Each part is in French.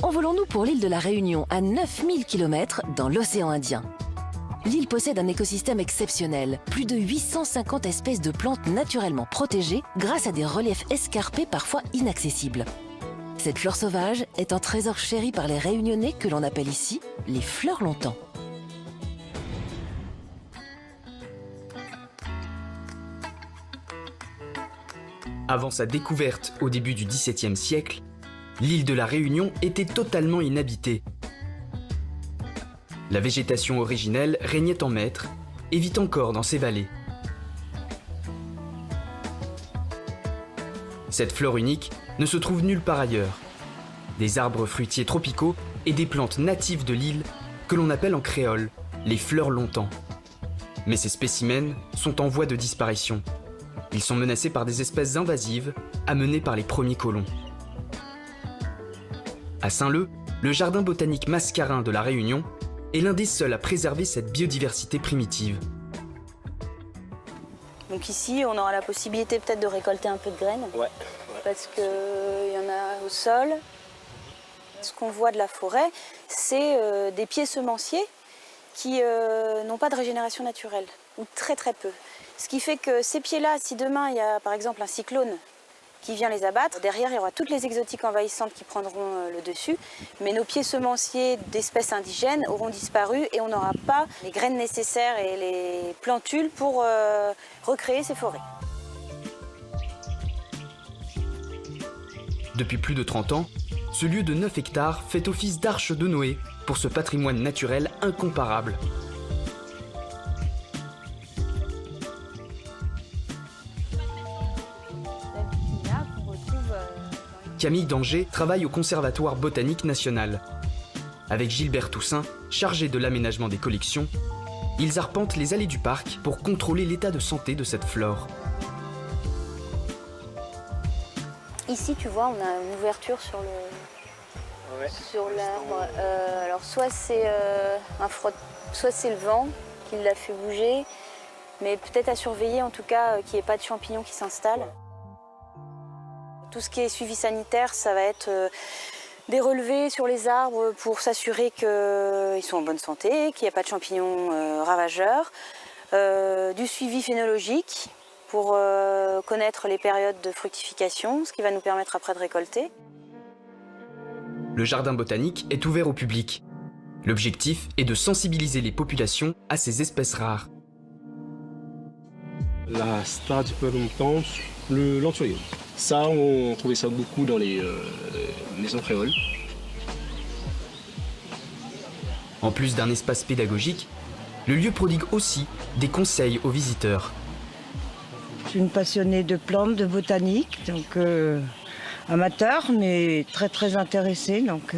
Envolons-nous pour l'île de la Réunion, à 9000 km dans l'océan Indien. L'île possède un écosystème exceptionnel, plus de 850 espèces de plantes naturellement protégées grâce à des reliefs escarpés parfois inaccessibles. Cette flore sauvage est un trésor chéri par les Réunionnais que l'on appelle ici les fleurs longtemps. Avant sa découverte au début du XVIIe siècle, l'île de la Réunion était totalement inhabitée. La végétation originelle régnait en maître et vit encore dans ses vallées. Cette flore unique ne se trouve nulle part ailleurs. Des arbres fruitiers tropicaux et des plantes natives de l'île que l'on appelle en créole les fleurs longtemps. Mais ces spécimens sont en voie de disparition. Ils sont menacés par des espèces invasives amenées par les premiers colons. À Saint-Leu, le jardin botanique Mascarin de la Réunion est l'un des seuls à préserver cette biodiversité primitive. Donc ici, on aura la possibilité peut-être de récolter un peu de graines. Ouais. Parce qu'il y en a au sol. Ce qu'on voit de la forêt, c'est des pieds semenciers qui n'ont pas de régénération naturelle, ou très très peu. Ce qui fait que ces pieds-là, si demain il y a par exemple un cyclone qui vient les abattre, derrière il y aura toutes les exotiques envahissantes qui prendront le dessus, mais nos pieds semenciers d'espèces indigènes auront disparu et on n'aura pas les graines nécessaires et les plantules pour recréer ces forêts. Depuis plus de 30 ans, ce lieu de 9 hectares fait office d'arche de Noé pour ce patrimoine naturel incomparable. Camille Danger travaille au Conservatoire botanique national. Avec Gilbert Toussaint, chargé de l'aménagement des collections, ils arpentent les allées du parc pour contrôler l'état de santé de cette flore. Ici, tu vois, on a une ouverture sur l'arbre. Alors soit c'est soit c'est le vent qui l'a fait bouger, mais peut-être à surveiller en tout cas qu'il n'y ait pas de champignons qui s'installent. Tout ce qui est suivi sanitaire, ça va être des relevés sur les arbres pour s'assurer qu'ils sont en bonne santé, qu'il n'y a pas de champignons ravageurs, du suivi phénologique pour connaître les périodes de fructification, ce qui va nous permettre après de récolter. Le jardin botanique est ouvert au public. L'objectif est de sensibiliser les populations à ces espèces rares. La star du peu longtemps, le lentuolier. Ça, on trouvait ça beaucoup dans les maisons créoles. En plus d'un espace pédagogique, le lieu prodigue aussi des conseils aux visiteurs. Je suis une passionnée de plantes, de botanique, donc amateur, mais très intéressée. Donc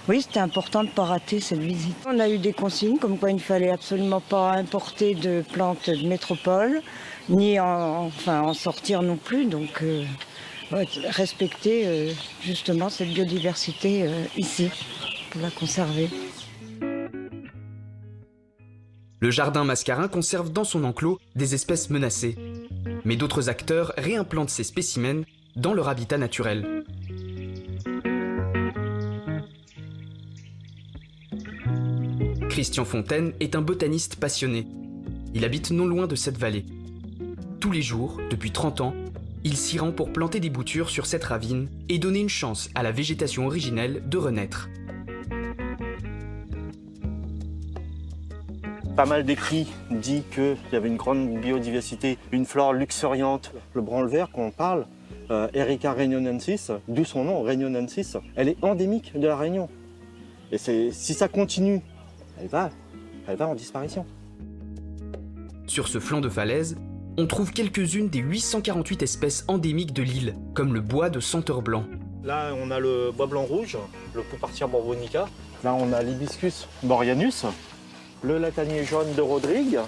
oui, c'était important de ne pas rater cette visite. On a eu des consignes comme quoi il ne fallait absolument pas importer de plantes de métropole, ni en sortir non plus. Donc respecter justement cette biodiversité ici, pour la conserver. Le jardin Mascarin conserve dans son enclos des espèces menacées. Mais d'autres acteurs réimplantent ces spécimens dans leur habitat naturel. Christian Fontaine est un botaniste passionné. Il habite non loin de cette vallée. Tous les jours, depuis 30 ans, il s'y rend pour planter des boutures sur cette ravine et donner une chance à la végétation originelle de renaître. Pas mal d'écrits disent qu'il y avait une grande biodiversité, une flore luxuriante. Le branle-vert, quand on parle, Erica réunionnensis, d'où son nom, réunionnensis, elle est endémique de la Réunion. Et si ça continue, elle va en disparition. Sur ce flanc de falaise, on trouve quelques-unes des 848 espèces endémiques de l'île, comme le bois de senteur blanc. Là, on a le bois blanc-rouge, le Poupartia borbonica. Là, on a l'hibiscus boryanus, le latanier jaune de Rodrigue.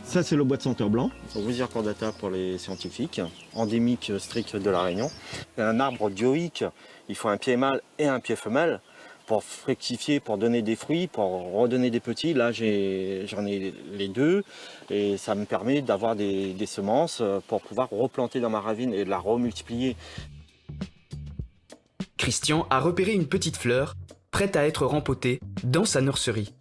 Ça, c'est le bois de senteur blanc, Rusia cordata pour les scientifiques, endémique strict de la Réunion. Un arbre dioïque, il faut un pied mâle et un pied femelle pour fructifier, pour donner des fruits, pour redonner des petits. Là, j'en ai les deux et ça me permet d'avoir des semences pour pouvoir replanter dans ma ravine et la remultiplier. Christian a repéré une petite fleur prête à être rempotée dans sa nurserie.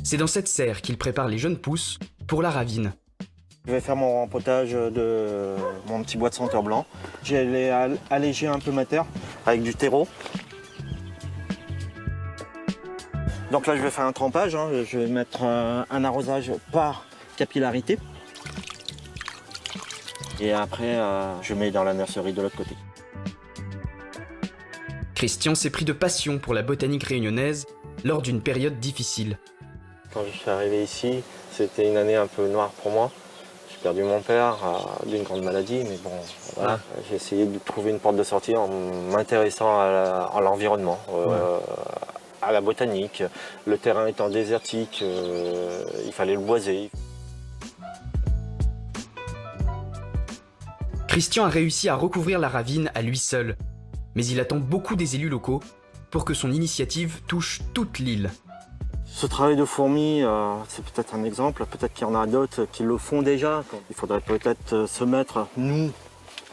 C'est dans cette serre qu'il prépare les jeunes pousses pour la ravine. Je vais faire mon rempotage de mon petit bois de senteur blanc. J'ai allégé un peu ma terre avec du terreau. Donc là, je vais faire un trempage. Je vais mettre un arrosage par capillarité. Et après, je mets dans la nurserie de l'autre côté. Christian s'est pris de passion pour la botanique réunionnaise lors d'une période difficile. Quand je suis arrivé ici, c'était une année un peu noire pour moi. J'ai perdu mon père d'une grande maladie, mais bon, voilà. J'ai essayé de trouver une porte de sortie en m'intéressant à l'environnement, à la botanique. Le terrain étant désertique, il fallait le boiser. Christian a réussi à recouvrir la ravine à lui seul, mais il attend beaucoup des élus locaux pour que son initiative touche toute l'île. Ce travail de fourmi, c'est peut-être un exemple, peut-être qu'il y en a d'autres qui le font déjà. Il faudrait peut-être se mettre, nous,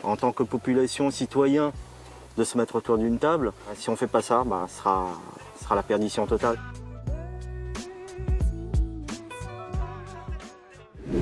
en tant que population, citoyens, de se mettre autour d'une table. Si on ne fait pas ça, ce sera la perdition totale.